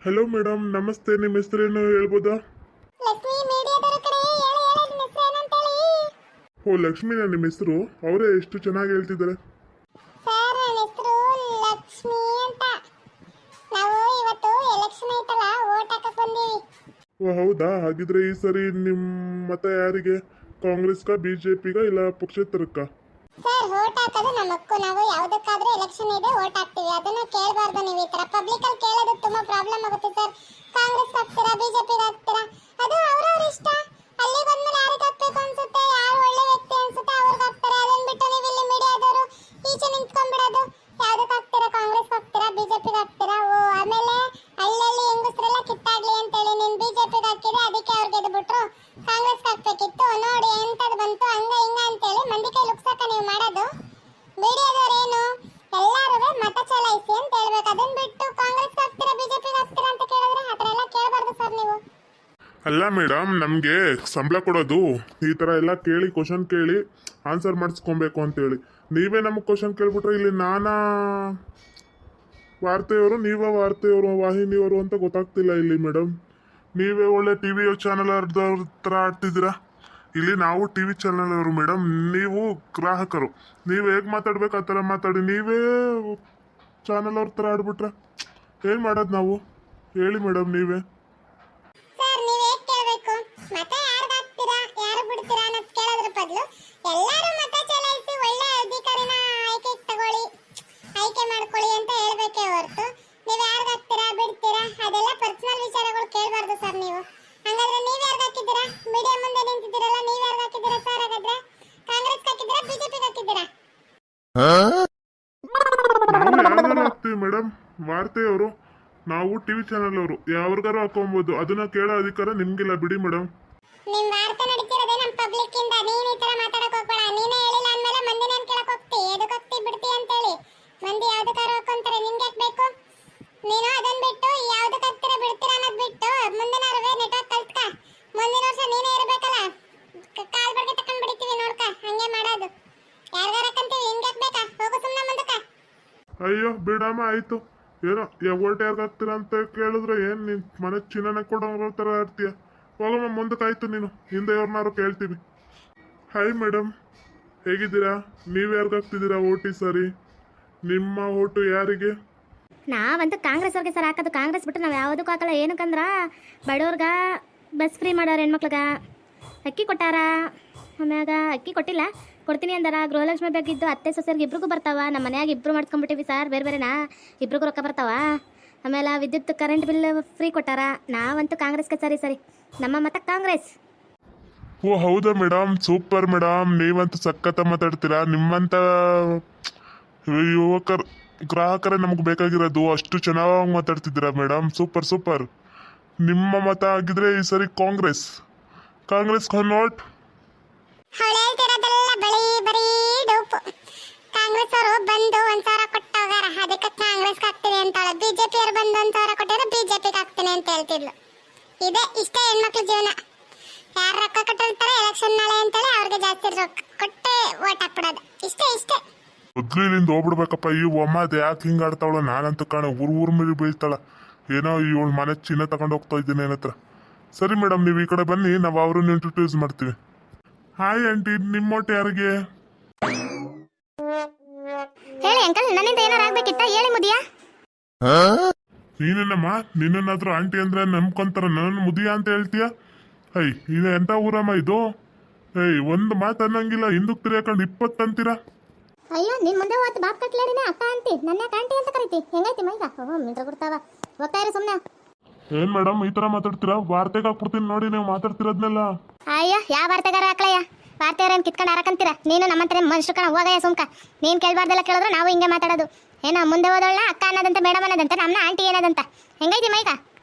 Hello madam, ನಮಸ್ತೆ. ನಿಮ್ಮ ಹೆಸರೇನು ಹೇಳ್ಬೋದಾ? ಲಕ್ಷ್ಮಿ ಮೀಡಿಯಾದವರ ಕಡೆ ಹೇಳಿ ನಿಮ್ಮ ಹೆಸರು ಏನಂತ ಹೇಳಿ. ಓ, ಲಕ್ಷ್ಮಿನ ನಿಮ್ಮ ಹೆಸರು? ಅವರೇ ಎಷ್ಟು ಚೆನ್ನಾಗಿ ಹೇಳ್ತಿದ್ದಾರೆ. ಸರ್, ನನ್ನ ಹೆಸರು ಲಕ್ಷ್ಮಿ ಅಂತ. ನಾವು ಇವತ್ತು ಎಲೆಕ್ಷನ್ ಐತಲ್ಲ, ವೋಟ್ ಹಾಕಕ್ ಬಂದೀವಿ. ಓ ಹೌದಾ? ಹಾಗಿದ್ರೆ ಈ ಸರಿ ನಿಮ್ಮ ಮತ ಯಾರಿಗೆ? ಕಾಂಗ್ರೆಸ್ಗ, ಬಿಜೆಪಿಗ, ಇಲ್ಲ ಪಕ್ಷೇತರಕ್ಕ? ಸರ್, ವೋಟ್ ಹಾಕೋದು ನಮ್ಮ ಹಕ್ಕು. ನಾವು ಯಾವುದಕ್ಕಾದ್ರೂ ಎಲೆಕ್ಷನ್ ಇದೆ ವೋಟ್ ಹಾಕ್ತೀವಿ. ಅದನ್ನ ಕೇಳಬಾರ್ದು ನೀವು. ಈ ತರ ಪಬ್ಲಿಕ್ ಅಲ್ಲಿ ಕೇಳೋದು ತುಂಬಾ ಪ್ರಾಬ್ಲಮ್ ಆಗುತ್ತೆ ಸರ್. ಕಾಂಗ್ರೆಸ್ ಹಾಕ್ತೀರಾ, ಬಿಜೆಪಿಗೆ ಹಾಕ್ತೀರಾ, ಅದು ಅವ್ರವ್ರ ಇಷ್ಟ. ಅಲ್ಲಿ ಬಂದ್ಮೇಲೆ ಯಾರಿಗೆ ಹಾಕ್ಬೇಕು ಅನ್ಸುತ್ತೆ, ಯಾರು ಒಳ್ಳೆ ವ್ಯಕ್ತಿ ಅನ್ಸುತ್ತೆ ಅವ್ರಿಗೆ ಹಾಕ್ತಾರೆ. ಅದನ್ನ ಬಿಟ್ಟು ನೀವು ಇಲ್ಲಿ ಮೀಡಿಯಾದವರು ಈಚೆ ನಿಂತ್ಕೊಂಡ್ಬಿಡೋದು. ಯಾವ್ದಕ್ಕೆ ಹಾಕ್ತೀರಾ? ಕಾಂಗ್ರೆಸ್ ಹಾಕ್ತೀರಾ, ಬಿಜೆಪಿಗೆ ಹಾಕ್ತೀರಾ? ಓ, ಆಮೇಲೆ ಹಳ್ಳಿಯಲ್ಲಿ ಹೆಂಗಸರೆಲ್ಲ ಕಿತ್ತಾಗ್ಲಿ ಅಂತೇಳಿ ನೀನ್ ಬಿಜೆಪಿಗೆ ಹಾಕಿದ್ರೆ ಅದಕ್ಕೆ ಅವ್ರು ಗೆದ್ಬಿಟ್ರು. ಕಾಂಗ್ರೆಸ್ ಹಾಕ್ಬೇಕಿತ್ತು, ನೋಡಿ ಎಂತದ್ ಬಂತು, ಹಂಗ ಹಿಂಗ ಅಂತೇಳಿ ಮಂದಿ ಕೈ ಲುಕ್ಸಕ ನೀವು ಮಾಡೋದು. ಮೀಡಿಯಾದವ್ರೇನು ಎಲ್ಲಾರು ಮತ ಚಲಾಯಿಸಿ ಅಂತ ಹೇಳ್ಬೇಕು. ಅದನ್ನ ಬಿಟ್ಟು ಕಾಂಗ್ರೆಸ್ ಹಾಕ್ತೀರಾ, ಬಿಜೆಪಿಗೆ ಹಾಕ್ತೀರಾ ಅಂತ ಕೇಳಿದ್ರೆ ಆ ಥರ ಎಲ್ಲ ಕೇಳಬಾರ್ದು ಸರ್ ನೀವು. ಅಲ್ಲ ಮೇಡಮ್, ನಮಗೆ ಸಂಬಳ ಕೊಡೋದು ಈ ಥರ ಎಲ್ಲ ಕೇಳಿ, ಕ್ವಶನ್ ಕೇಳಿ ಆನ್ಸರ್ ಮಾಡಿಸ್ಕೊಬೇಕು ಅಂತೇಳಿ. ನೀವೇ ನಮಗೆ ಕ್ವಶನ್ ಕೇಳ್ಬಿಟ್ರೆ ಇಲ್ಲಿ ನಾನಾ ವಾರ್ತೆಯವರು, ನೀವೇ ವಾರ್ತೆಯವರು, ವಾಹಿನಿಯವರು ಅಂತ ಗೊತ್ತಾಗ್ತಿಲ್ಲ ಇಲ್ಲಿ ಮೇಡಮ್. ನೀವೇ ಒಳ್ಳೆ ಟಿ ವಿ ಚಾನಲ್ ಥರ ಆಡ್ತಿದ್ದೀರಾ. ಇಲ್ಲಿ ನಾವು ಟಿ ವಿ ಚಾನಲ್ ಅವರು ಮೇಡಮ್, ನೀವು ಗ್ರಾಹಕರು. ನೀವು ಹೇಗೆ ಮಾತಾಡ್ಬೇಕು ಆ ಥರ ಮಾತಾಡಿ. ನೀವೇ ಚಾನಲ್ ಅವ್ರ ಥರ ಆಡ್ಬಿಟ್ರೆ ಏನು ಮಾಡೋದು ನಾವು? ಹೇಳಿ ಮೇಡಮ್ ನೀವೇ. ಸರ್, ನೀವು ಹೇಗೆ ಕೇಳಬೇಕು? ಮತ ಯಾರಿಗೆ ಹಾಕ್ತೀರಾ, ಯಾರು ಬಿಡ್ತೀರಾ ಅನ್ನೋದು ಕೇಳೋದ್ರ ಬದಲು ಎಲ್ಲರೂ ಮತ ಚಲಾಯಿಸಿ ಒಳ್ಳೆ ಅಧಿಕಾರಿನ ಆಯ್ಕೆ ಮಾಡ್ಕೊಳ್ಳಿ ಅಂತ ಹೇಳ್ಬೇಕೇ ಹೊರತು ನೀವು ಯಾರಿಗೆ ಹಾಕ್ತೀರಾ, ಬಿಡ್ತೀರಾ ಅದೆಲ್ಲ ಪರ್ಸನಲ್ ವಿಚಾರಗಳು ಕೇಳಬಾರ್ದು ಸರ್ ನೀವು. ಹಾಗಾದ್ರೆ ನೀವು ಯಾರಿಗೆ ಹಾಕಿದ್ದೀರಾ? ಮೀಡಿಯಾ ಮುಂದೆ ನಿಂತಿದ್ದೀರಲ್ಲ, ನೀವು ಯಾರಿಗೆ ಹಾಕಿದ್ದೀರಾ ಸರ್? ಹಾಗಾದ್ರೆ ಕಾಂಗ್ರೆಸ್ ಹಾಕಿದ್ದೀರಾ, ಬಿಜೆಪಿಗೆ ಹಾಕಿದ್ದೀರಾ? ನಾವು ಯಾವ್ದಾರು ಹಾಕ್ತೀವಿ ಮೇಡಮ್, ವಾರ್ತೆಯವರು. ನಾವು ಟಿವಿ ಚಾನಲ್ ಅವರು, ಯಾವ್ರಿಗಾರು ಹಾಕೊಬಹುದು. ಅದನ್ನ ಕೇಳೋ ಅಧಿಕಾರ ನಿಮ್ಗಿಲ್ಲ ಬಿಡಿ ಮೇಡಮ್. ನಿಮ್ ವಾರ್ತೆ ನಡೀತಿರೋದೇ ನಮ್ ಪಬ್ಲಿಕ್ ಇಂದ. ನೀನ್ ಈ ತರ ಮಾತಾಡಕ್ ಹೋಗ್ಬೇಡ. ನೀನೇ ಹೇಳಿಲ್ಲ ಅಂದ್ಮೇಲೆ ಮಂದಿನ ಏನ್ ಕೇಳಕ್ ಹೋಗ್ತಿ? ಎದಕ್ ಹೋಗ್ತಿ ಬಿಡ್ತಿ ಅಂತ ಹೇಳಿ ಮಂದಿ ಯಾವ್ದಕ್ಕಾರ ಹೋಗ್ಕೊಂತಾರೆ. ನಿನ್ಗೆ ಯಾಕೆ ಬೇಕು? ನೀನು ಅದನ್ನ ಬಿಟ್ಟು ಯಾವ್ದಕ್ ಹಾಕ್ತೀರಾ, ಬಿಡ್ತೀರಾ ಅನ್ನೋದ್ ಬಿಟ್ಟು ಮುಂದಿನವರೆಗೆ ನೆಟ್ವರ್ಕ್ ಕಲ್ತ್ಕ. ಮುಂದಿನ ವರ್ಷ ನೀನೇ ಇರ್ಬೇಕಲ್ಲ, ಕಾಲ್ ಬಡ್ಗೆ ತಕೊಂಡ್ ಬಿಡ್ತೀವಿ ನೋಡ್ಕ. ಹಂಗೆ ಮಾಡೋದು. ಯಾರ್ಗಾರ ಹಾಕಂತೀವಿ, ನಿನ್ಗೆ ಯಾಕೆ ಬೇಕಾ? ಹೋಗು ಸುಮ್ನೆ ಮುಂದಕ್ಕ. ಅಯ್ಯೋ ಬಿಡಮ್ಮ, ಆಯ್ತು. ಏನೋ ಓಟ್ ಯಾರ್ಗೆ ಹಾಕ್ತೀರಾ ಅಂತ ಕೇಳಿದ್ರೆ ಏನ್ ನಿನ್ ಮನೆ ಚಿನ್ನನ ಕೊಡೋ ಥರ ಆಡ್ತೀಯ? ಹೋಗಮ್ಮ ಮುಂದಕ್ಕಾಯ್ತು. ನೀನು ಹಿಂದೆ ಅವ್ರನ್ನಾರು ಕೇಳ್ತೀವಿ. ಹಾಯ್ ಮೇಡಮ್, ಹೇಗಿದ್ದೀರಾ? ನೀವು ಯಾರಿಗೆ ಹಾಕ್ತಿದ್ದೀರಾ ಓಟಿ? ಸರಿ, ನಿಮ್ಮ ಓಟು ಯಾರಿಗೆ? ನಾವಂತೂ ಕಾಂಗ್ರೆಸ್ ಅವ್ರಿಗೆ ಸರ್ ಹಾಕೋದು. ಕಾಂಗ್ರೆಸ್ ಬಿಟ್ಟು ನಾವು ಯಾವುದಕ್ಕೂ ಹಾಕಲ್ಲ. ಏನಕ್ಕಂದ್ರೆ ಬಡವ್ರಿಗೆ ಬಸ್ ಫ್ರೀ ಮಾಡೋರು, ಹೆಣ್ಮಕ್ಳಿಗೆ ಅಕ್ಕಿ ಕೊಟ್ಟಾರ. ಆಮ್ಯಾಗ ಅಕ್ಕಿ ಕೊಟ್ಟಿಲ್ಲ, ಕೊಡ್ತೀನಿ ಅಂದಾರ. ಗೃಹಲಕ್ಷ್ಮಿ ಬೇಕಿದ್ದು ಅತ್ತೆ ಸೊಸೆಯರ್ಗೆ ಇಬ್ರಿಗೂ ಬರ್ತಾವ. ನಮ್ಮ ಮನ್ಯಾಗ ಇಬ್ರು ಮಾಡ್ಕೊಂಡ್ಬಿಟ್ಟಿವಿ ಸರ್, ಬೇರೆ ಬೇರೆನಾ, ಇಬ್ರಿಗೂ ರೊಕ್ಕ ಬರ್ತಾವ. ಆಮೇಲೆ ವಿದ್ಯುತ್ ಕರೆಂಟ್ ಬಿಲ್ ಫ್ರೀ ಕೊಟ್ಟಾರ. ನಾವಂತೂ ಕಾಂಗ್ರೆಸ್ಗೆ ಸರಿ. ನಮ್ಮ ಮತ ಕಾಂಗ್ರೆಸ್. ಓ ಹೌದಾ ಮೇಡಮ್, ಸೂಪರ್ ಮೇಡಮ್. ನೀವಂತೂ ಸಖತ್ತ ಮಾತಾಡ್ತೀರಾ. ನಿಮ್ಮಂತ ಯುವಕರು, ಗ್ರಾಹಕರೇ ನಮ್ಗೆ ಬೇಕಾಗಿರೋದು. ಅಷ್ಟು ಚೆನ್ನಾಗಿ ಮಾತಾಡ್ತಿದ್ದೀರಾ ಮೇಡಮ್. ಸೂಪರ್. ನಿಮ್ಮ ಮತ ಆಗಿದ್ರೆ ಈ ಸರಿ ಕಾಂಗ್ರೆಸ್ ನೋಟ್. ಅವಳು ಹೇಳ್ತಿರೋದೆಲ್ಲ ಬರೀ ಡೌಪು. ಕಾಂಗ್ರೆಸ್ ಅವರು ಬಂದು 1,000 ಕೊಟ್ಟು ಹೋಗಾರ, ಅದಕ್ಕೆ ಕಾಂಗ್ರೆಸ್ ಹಾಕ್ತೀನಿ ಅಂತಾಳೆ. ಬಿಜೆಪಿ ಅವರು ಬಂದು 1,000 ಕೊಟ್ಟಿದ್ರೆ ಬಿಜೆಪಿಗೆ ಹಾಕ್ತೀನಿ ಅಂತ ಹೇಳ್ತಿದ್ಲು. ಇಷ್ಟೇ ಹೆಣ್ಮಕ್ಳ ಜೀವನ. ಯಾರು ರೊಕ್ಕ ಕಟ್ಟಿರ್ತಾರೆ ಎಲೆಕ್ಷನ್ ನಾಳೆ ಅಂತೇಳಿ ಅವ್ರಿಗೆ ಜಾಸ್ತಿ ರೊಕ್ಕ ಕೊಟ್ಟೆ ಓಟ್ ಹಾಕ್ಬಿಡೋದು. ಇಷ್ಟೇ. ಮೊದ್ಲು ಇಲ್ಲಿಂದ ಹೋಗ್ಬಿಡ್ಬೇಕಪ್ಪ. ಈ ಒಮ್ಮ ಅದು ಯಾಕೆ ಹಿಂಗೆ ಆಡ್ತಾವಳ? ನಾನಂತೂ ಕಾಣ ಊರ್ ಮೇಲೆ ಬೀಳ್ತಾಳ. ಏನೋ ಇವಳು ಮನೆ ಚಿನ್ನ ತಗೊಂಡು ಹೋಗ್ತಾ ಇದ್ದೀನಿ ಏನತ್ರ. ಸರಿ ಮೇಡಮ್, ನೀವು ಈ ಕಡೆ ಬನ್ನಿ, ನಾವು ಅವ್ರನ್ನ ಇಂಟ್ರೊಡ್ಯೂಸ್ ಮಾಡ್ತೀವಿ. ಹಾಯ್ ಆಂಟಿ, ನಿಮ್ಮ ಓಟ್ ಯಾರಿಗೆ? ಹೇಳಿ ಅಂಕಲ್, ನನ್ನಿಂದ ಏನಾರು ಆಗ್ಬೇಕಿತ್ತ? ಹೇಳಿ ಮುದಿಯಾ. ನೀನೇನಮ್ಮ, ನಿನ್ನನ್ನಾದ್ರೂ ಆಂಟಿ ಅಂದ್ರೆ ನಂಬ್ಕೊಂತಾರ, ನನ್ನ ಮುದಿಯ ಅಂತ ಹೇಳ್ತೀಯ? ಇದು ಎಂತ ಊರಮ್ಮ ಇದು? ಒಂದು ಮಾತು ಅನ್ನಂಗಿಲ್ಲ, ಹಿಂದಕ್ಕೆ ತಿರ್ಯಾಕೊಂಡು 20 ಅಂತೀರಾ? ಅಯ್ಯೋ, ನಿನ್ ಮುಂದೆ ಹೋತ್ ಬಾಪ್ ಕಟ್ಲೇಡಿನ ಅಕ್ಕ ಅಂತಿ, ನನ್ನ ಆಂಟಿ ಅಂತ ಕರಿತಿ. ಹೆಂಗೈತಿ ಮೈಗ? ಮಿಂತ್ರ ಕೊಡ್ತಾವ. ಹೋಗ್ತಾ ಇರಿ ಸುಮ್ಮನೆ. ಏನ್ ಮೇಡಮ್ ಈ ತರ ಮಾತಾಡ್ತೀರಾ? ವಾರ್ತೆಗೆ ಹಾಕ್ಬಿಡ್ತೀನಿ ನೋಡಿ ನೀವು ಮಾತಾಡ್ತಿರೋದ್ನೆಲ್ಲ. ಅಯ್ಯೋ, ಯಾವ ವಾರ್ತೆಗಾರ ಹಾಕ್ಲಯ್ಯ? ವಾರ್ತೆಯವ್ರೇನು ಕಿತ್ಕೊಂಡು ಆರಕಂತೀರ? ನೀನು ನಮ್ಮಂತಾನೆ ಮನುಷ್ಯ ಕಣ. ಹೋಗಯ್ಯ ಸುಮ್ಕ. ನೀನು ಕೇಳಬಾರ್ದೆಲ್ಲ ಕೇಳಿದ್ರೆ ನಾವು ಹಿಂಗೆ ಮಾತಾಡೋದು. ಏನೋ ಮುಂದೆ ಹೋದವಳ ಅಕ್ಕ ಅನ್ನೋದಂತ, ಮೇಡಮ್ ಅನ್ನೋದಂತ, ನಮ್ಮನ್ನ ಆಂಟಿ ಏನದಂತ. ಹೆಂಗೈತಿ ಮೈಗ?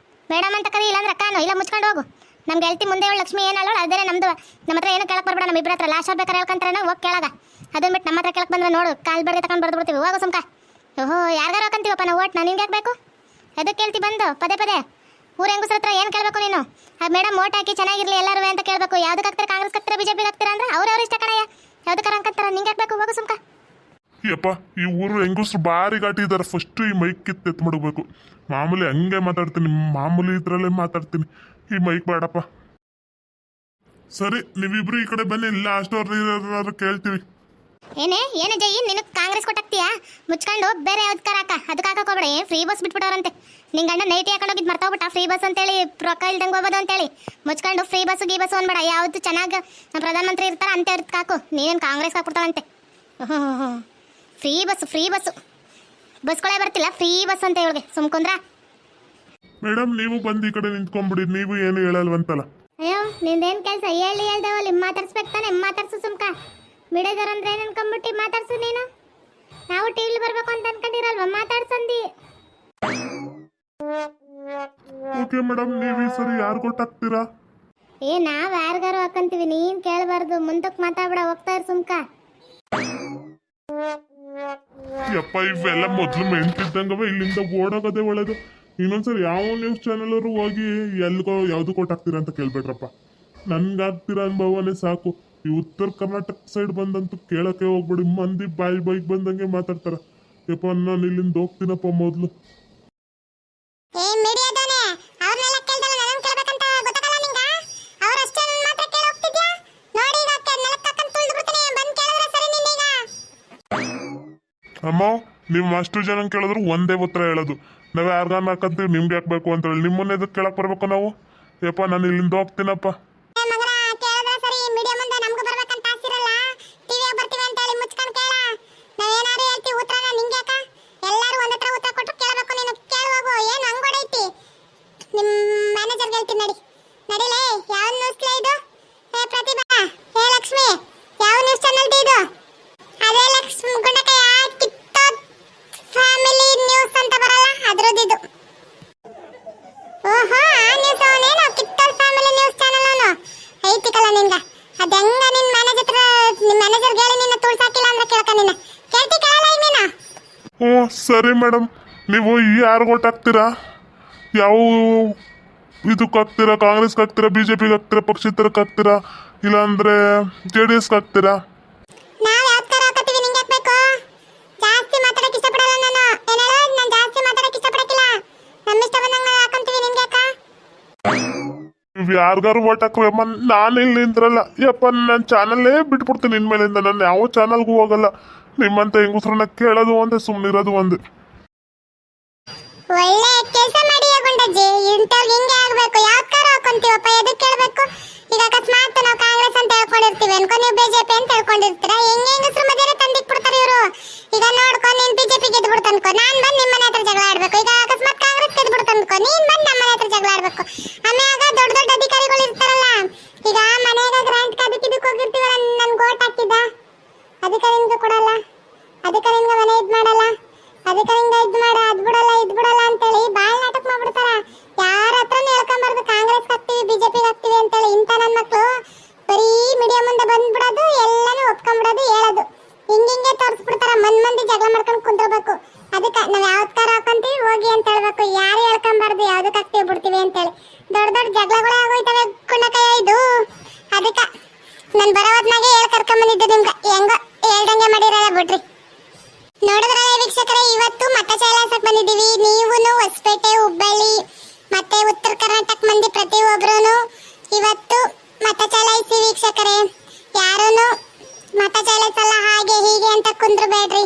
ಮೇಡಮ್ ಅಂತ ಕರಿ, ಇಲ್ಲಾಂದ್ರೆ ಅಕ್ಕ ಅನ್ನೋ, ಇಲ್ಲ ಮುಚ್ಕೊಂಡು ಹೋಗು. ನಮ್ಗೆ ಹೇಳ್ತಿ ಮುಂದೆ ಲಕ್ಷ್ಮಿ ಏನಲ್ಲ, ಅದೇ ನಮ್ದು. ನಮ್ಮ ಹತ್ರ ಏನು ಕೇಳಕ್ ಬರ್ಬೇಡ. ನಮ್ಮ ಇಬ್ಬರ ಹತ್ರ ಲಾಸ್ಟ್ ಬೇಕಾರೆ ಹೇಳ್ಕೊಂತಾರೆ, ಹೋಗಿ ಕೇಳಾಗ. ಅದನ್ನ ಬಿಟ್ಟು ನಮ್ಮ ಹತ್ರ ಕೇಳಕ್ ಬಂದ್ರೆ ನೋಡು, ಕಾಲ್ ಬಡ್ಗೆ ತಗೊಂಡು ಬರ್ದು ಬಿಡ್ತೀವಿ. ಹೋಗು ಸುಮ್ಕ. ಓಹೋ, ಯಾರಿಗಾರ ಹಾಕಂತೀವಪ್ಪ ನಾವು ಓಟ್. ನಾನು ನಿನ್ಗೆ ಹಾಕ್ಬೇಕು? ಎದಕ್ಕೆ ಕೇಳ್ತಿ ಬಂದು ಪದೇ? ಊರ ಹೆಂಗಸ್ರ ಹತ್ರ ಏನು ಕೇಳಬೇಕು ನೀನು? ಮೇಡಮ್ ಓಟ್ ಹಾಕಿ ಚೆನ್ನಾಗಿರ್ಲಿ ಎಲ್ಲರೂ ಅಂತ ಕೇಳಬೇಕು. ಯಾವ್ದಕ್ಕೆ ಹಾಕ್ತಾರೆ? ಕಾಂಗ್ರೆಸ್ ಹಾಕ್ತಾರೆ, ಬಿಜೆಪಿಗೆ ಹಾಕ್ತಾರೆ ಅಂದ್ರೆ ಅವ್ರವ್ರ ಇಷ್ಟ ಕಣಯ್ಯ. ಯಾವ್ದಕ್ಕಾರ ಹಾಕಂತಾರ, ನಿಂಗೆ ಹಾಕ್ಬೇಕು. ಹೋಗು ಸುಮ್ಕ. ಯಪ್ಪ ಈ ಊರು ಹೆಂಗಸ್ರು ಭಾರಿ ಘಾಟಿ ಇದ್ದಾರೆ. ಫಸ್ಟ್ ಈ ಮೈಕ್ ಕಿತ್ತು ಎತ್ತು ಮಾಡಬೇಕು. ಮಾಮೂಲಿ ಹಂಗೆ ಮಾತಾಡ್ತೀನಿ, ಮಾಮೂಲಿ ಇದ್ರಲ್ಲೇ ಮಾತಾಡ್ತೀನಿ. ಈ ಮೈಕ್ ಬೇಡಪ್ಪ. ಸರಿ, ನೀವಿಬ್ರು ಈ ಕಡೆ ಬನ್ನಿ, ಲಾಸ್ಟ್ ಅವ್ರ ಕೇಳ್ತೀವಿ. ಏನೇ ಜೈ, ನಿನಗೆ ಕಾಂಗ್ರೆಸ್ ಕೊಟ್ಟಾಕ್ತೀಯಾ? ಮುಚ್ಕೊಂಡು ಬೇರೆ ಯಾವ್ದು ಕಾಕ ಅದಕ್ಕೆ ಹಾಕಕ್ಕೆ ಹೋಗ್ಬೇಡ. ಫ್ರೀ ಬಸ್ ಬಿಟ್ಬಿಟ್ಟವ್ರಂತೆ. ನಿಂಗೆ ಗಂಡ ನೈಟಿ ಹಾಕೊಂಡು ಹೋಗಿದ್ದು ಮರ್ತೋಗ್ಬಿಟ್ಟ. ಫ್ರೀ ಬಸ್ ಅಂತೇಳಿ ರೊಕ್ಕ ಇಲ್ದಂಗೆ ಹೋಗೋದು ಅಂತೇಳಿ ಮುಚ್ಕೊಂಡು ಫ್ರೀ ಬಸ್ಸು ಗೀ ಬಸ್ಸು ಅನ್ಬೇಡ. ಯಾವ್ದು ಚೆನ್ನಾಗಿ ಪ್ರಧಾನಮಂತ್ರಿ ಇರ್ತಾರ ಅಂತ ಇರ್ತ ಹಾಕು. ನೀನೇನು ಕಾಂಗ್ರೆಸ್ ಹಾಕ್ಬಿಡ್ತಾವಂತೆ. ಫ್ರೀ ಬಸ್ಸು ಬಸ್ಗಳೇ ಬರ್ತಿಲ್ಲ, ಫ್ರೀ ಬಸ್ ಅಂತ ಹೇಳಿಗೆ ಸುಮ್ಕೊಂಡ್ರ. ಮೇಡಮ್, ನೀವು ಬಂದು ಈ ಕಡೆ ನಿಂತ್ಕೊಂಡ್ಬಿಡಿ. ನೀವು ಏನು ಹೇಳಲ್ವಂತಲ್ಲ. ಅಯ್ಯೋ, ನಿಂದೇನು ಕೆಲಸ? ಹೇಳ್ದೇವಲ್ಲಿ ಮಾತಾಡ್ಸ್ಬೇಕು ತಾನೆ. ಮಾತಾಡ್ಸು ಸುಮ್ಕ. ಬಿಡೋದಾರ ಅಂದ್ರೆ ಏನು ಅನ್ಕೊಂಬಿಟ್ಟು ಮಾತಾಡ್ಸು ನೀನು. ನಾವು ಟಿವಿಲಿ ಬರ್ಬೇಕು ಅಂತ ಅನ್ಕೊಂಡಿರಲ್ವ? ಮಾತಾಡ್ಸಂದಿ. ಓಕೆ ಮೇಡಮ್, ನೀವು ಈ ಸರಿ ಯಾರು ಕೊಟ್ಟಾಕ್ತೀರಾ? ನಾವ್ ಯಾರಿಗಾರು ಹಾಕಂತೀವಿ, ನೀನ್ ಕೇಳಬಾರ್ದು. ಮುಂದಕ್ಕೆ ಮಾತಾಡ್ಬೇಡ, ಹೋಗ್ತಾ ಇರು ಸುಮ್ಕ. ಯಪ್ಪ, ಇವೆಲ್ಲ ಮೊದ್ಲು ಮೆಂತಿದ್ದಂಗವ, ಇಲ್ಲಿಂದ ಓಡೋಗೋದೇ ಒಳ್ಳೇದು. ಇನ್ನೊಂದ್ಸರಿ ಯಾವ ನ್ಯೂಸ್ ಚಾನಲ್ ಅವರು ಹೋಗಿ ಎಲ್ಗೋ ಯಾವ್ದು ಕೊಟ್ಟಾಕ್ತೀರಾ ಅಂತ ಕೇಳ್ಬೇಡ್ರಪ್ಪ. ನನ್ಗಾಗ್ತೀರಾ ಅನ್ಭವನೇ ಸಾಕು. ಈ ಉತ್ತರ ಕರ್ನಾಟಕ ಸೈಡ್ ಬಂದಂತೂ ಕೇಳಕ್ಕೆ ಹೋಗ್ಬಿಡಿ. ಮಂದಿ ಬಾಯಿಗೆ ಬಂದಂಗೆ ಮಾತಾಡ್ತಾರ. ಯಪ್ಪ, ನಾನು ಇಲ್ಲಿಂದ ಹೋಗ್ತೀನಪ್ಪ ಮೊದ್ಲು. ಅಮ್ಮ, ನೀವು ಅಷ್ಟು ಜನ ಕೇಳಿದ್ರು ಒಂದೇ ಉತ್ತರ ಹೇಳೋದು. ನಾವು ಯಾರ್ಗಾನ ಹಾಕಂತೀವಿ, ನಿಮ್ಗೆ ಹಾಕ್ಬೇಕು ಅಂತ ಹೇಳಿ. ನಿಮ್ಮನ್ನ ಎದಕ್ಕೆ ಕೇಳಕ್ ಬರ್ಬೇಕು ನಾವು? ಯಪ್ಪ, ನಾನು ಇಲ್ಲಿಂದ ಹೋಗ್ತೀನಪ್ಪ. ಹ್ಞೂ, ಸರಿ ಮೇಡಮ್. ನೀವು ಯಾರು ಓಟ್ ಹಾಕ್ತೀರಾ? ಯಾವ ಇದಕ್ಕೆ ಹಾಕ್ತೀರಾ? ಕಾಂಗ್ರೆಸ್ಗೆ ಹಾಕ್ತೀರಾ, ಬಿಜೆಪಿಗೆ ಹಾಕ್ತೀರಾ, ಪಕ್ಷೇತರಕ್ಕೆ ಹಾಕ್ತೀರಾ, ಇಲ್ಲಾಂದ್ರೆ JDSಗೆ ಹಾಕ್ತೀರಾ? ನೀವು ಯಾರಿಗಾರು ಓಟ್ ಹಾಕ್ರಿ ಅಮ್ಮ. ನಾನು ಇಲ್ಲಿ ನಿಂತ್ರಲ್ಲ ಯಪ್ಪ. ನನ್ನ ಚಾನಲ್ಲೇ ಬಿಟ್ಬಿಡ್ತೀನಿ ಇನ್ಮೇಲಿಂದ. ನಾನು ಯಾವ ಚಾನಲ್ಗೂ ಹೋಗಲ್ಲ. ನಿಮ್ಮಂತ ಹೆಂಗಸ್ರನ್ನ ಕೇಳೋದು ಒಂದೇ, ಸುಮ್ಮನಿರೋದು ಒಂದು. ಒಳ್ಳೆ ಕೆಲಸ ಮಾಡಿ ಗುಂಡಜ್ಜಿ. ಇಂಥವ್ರಿಗೆ ಹಿಂಗೆ ಆಗ್ಬೇಕು. ಯಾವ್ದಾರು ಹಾಕೊಂತೀವಪ್ಪ, ಎದಕ್ಕೆ ಕೇಳಬೇಕು? ಈಗ ಅಕಸ್ಮಾತ್ ನಾವು ಕಾಂಗ್ರೆಸ್ ಅಂತ ಹೇಳ್ಕೊಂಡಿರ್ತೀವಿ ಅನ್ಕೊ, ನೀವು ಬಿಜೆಪಿ ಅಂತ ಹೇಳ್ಕೊಂಡಿರ್ತೀರಾ. ಹೆಂಗಸ್ರ ಮಧ್ಯೆ ತಂದಿಕ್ಬಿಡ್ತಾರೆ ಇವರು. ಈಗ ನೋಡ್ಕೊ, ನೀನ್ ಬಿಜೆಪಿ ಗೆದ್ದು ಬಿಡ್ತು ಅನ್ಕೋ, ನಾನ್ ಬಂದು ನಿಮ್ಮ ಮನೆ ಹತ್ರ ಜಗಳ ಆಡ್ಬೇಕು. ಈಗ ಅಕಸ್ಮಾತ್ ಕಾಂಗ್ರೆಸ್ ಗೆದ್ದು ಬಿಡ್ತು ಅನ್ಕೋ, ನೀನ್ ಬಂದು ನಮ್ಮ ಮನೆ ಹತ್ರ ಜಗಳ ಆಡ್ಬೇಕು. ಆಮ್ಯಾಗ ದೊಡ್ಡ ದೊಡ್ಡ ಅಧಿಕಾರಿಗಳು ಇರ್ತಾರಲ್ಲ, ಈಗ ಮನೆಯಾಗ ಗ್ರಾಂಟ್ ಇದಕ್ಕೆ ಹೋಗಿರ್ತೀವಲ್ಲ, ನನ್ ಗೋಟ್ ಹಾಕಿದ್ದ ಅದಕ್ಕೆ ನಿನ್ಗೆ ಕೊಡಲ್ಲ, ಅದಕ್ಕೆ ನಿನ್ಗೆ ಮನೆ ಇದ್ ಮಾಡಲ್ಲ, ಅದಕ್ಕೆ ನಿಂಗೆ ಇದ್ ಮಾಡ, ಅದ್ ಬಿಡಲ್ಲ ಅಂತೇಳಿ ಬಾಳ್ ನಾಟಕ ಮಾಡ್ಬಿಡ್ತಾರ. ಯಾರ ಹತ್ರನೂ ಹೇಳ್ಕೊಂಬಾರ್ದು ಕಾಂಗ್ರೆಸ್ ಹಾಕ್ತಿವಿ, ಬಿಜೆಪಿಗೆ ಹಾಕ್ತಿವಿ ಅಂತೇಳಿ. ಇಂಥ ನನ್ನ ಮಕ್ಳು ಬರೀ ಮೀಡಿಯಾ ಮುಂದೆ ಬಂದ್ಬಿಡೋದು, ಎಲ್ಲಾನು ಒಪ್ಕೊಂಡ್ಬಿಡೋದು, ಹೇಳೋದು ಹಿಂಗೆ ತೋರಿಸ್ಬಿಡ್ತಾರ. ಮಂದಿ ಜಗಳ ಮಾಡ್ಕೊಂಡು ಕುಂದ್ರಬೇಕು. ಅದಕ್ಕೆ ನಾವ್ ಯಾವ್ದಾರ ಹಾಕೊಂತೀವಿ ಹೋಗಿ ಅಂತ ಹೇಳ್ಬೇಕು. ಯಾರು ಹೇಳ್ಕೊಂಬಾರ್ದು ಯಾವ್ದಕ್ಕೆ ಹಾಕ್ತಿವಿ ಬಿಡ್ತೀವಿ ಅಂತೇಳಿ. ದೊಡ್ಡ ದೊಡ್ಡ ಜಗಳಗಳೇ ಆಗೋಯ್ತವೆ ಕುಣ್ಣಕಯ್ಯ ಇದು. ಅದಕ್ಕೆ ನಾನು ಬರೋದ್ನಾಗೆ ಕರ್ಕೊಂಬಂದಿದ್ದು ನಿಮ್ಗೆ. ಹೆಂಗೋ ಹೇಳ್ದಂಗೆ ಮಾಡಿರಲ್ಲ ಬಿಡ್ರಿ. ನೋಡಿದ್ರಲ್ಲ ವೀಕ್ಷಕರೇ, ಇವತ್ತು ಮತ ಚಲಾಯಿಸಕ್ ಬಂದಿದ್ದೀವಿ. ನೀವು ಹೊಸಪೇಟೆ, ಹುಬ್ಬಳ್ಳಿ ಮತ್ತೆ ಉತ್ತರ ಕರ್ನಾಟಕ ಮಂದಿ ಪ್ರತಿಯೊಬ್ಬರು ಇವತ್ತು ಮತ ಚಲಾಯಿಸಿ ವೀಕ್ಷಕರೇ. ಯಾರೂ ಮತ ಚಲಾಯಿಸಲ್ಲ ಹಾಗೆ ಹೀಗೆ ಅಂತ ಕುಂದ್ರಬೇಡ್ರಿ.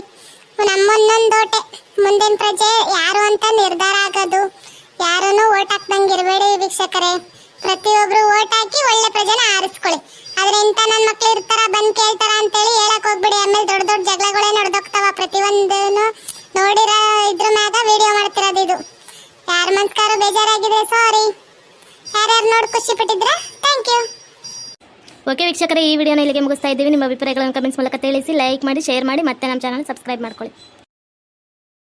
ನಮ್ಮೊಂದೊಂದೋಟೆ ಮುಂದಿನ ಪ್ರಜೆ ಯಾರು ಅಂತ ನಿರ್ಧಾರ ಆಗೋದು. ಯಾರೂ ಓಟ್ ಹಾಕ್ದಂಗೆ ಇರಬೇಡಿ ವೀಕ್ಷಕರೇ. ಪ್ರತಿಯೊಬ್ರು ಓಟ್ ಹಾಕಿ ಒಳ್ಳೆ ಪ್ರಜೆನ ಆರಿಸ್ಕೊಳ್ಳಿ. ಆದ್ರೆ ಇಂಥ ನನ್ನ ಮಕ್ಳು ಇರ್ತಾರ, ಬಂದ್ ಕೇಳ್ತಾರ ಅಂತೇಳಿ ಹೇಳಕ್ ಹೋಗ್ಬಿಡಿ. ಆಮೇಲೆ ದೊಡ್ಡ ದೊಡ್ಡ ಜಗಳಗಳೇ ನಡೆದೋಗ್ತಾವ. ಪ್ರತಿಯೊಂದನ್ನು ನೋಡಿರೋ ಇದ್ರ ಮ್ಯಾಗ ವಿಡಿಯೋ ಮಾಡ್ತಿರೋದು ಇದು. ಯಾರ ಮನ್ಸ್ಕಾರು ಬೇಜಾರಾಗಿದೆ ಸಾರಿ. ಯಾರ್ಯಾರು ನೋಡಿ ಖುಷಿ ಪಟ್ಟಿದ್ರ ಥ್ಯಾಂಕ್ ಯು. ಓಕೆ ವೀಕ್ಷಕರೇ, ಈ ವಿಡಿಯೋನ ಇಲ್ಲಿಗೆ ಮುಗಿಸ್ತಾ ಇದ್ದೀವಿ. ನಿಮ್ಮ ಅಭಿಪ್ರಾಯಗಳನ್ನು ಕಮೆಂಟ್ಸ್ ಮೂಲಕ ತಿಳಿಸಿ, ಲೈಕ್ ಮಾಡಿ, ಶೇರ್ ಮಾಡಿ, ಮತ್ತೆ ನಮ್ಮ ಚಾನಲ್ ಸಬ್ಸ್ಕ್ರೈಬ್ ಮಾಡ್ಕೊಳ್ಳಿ.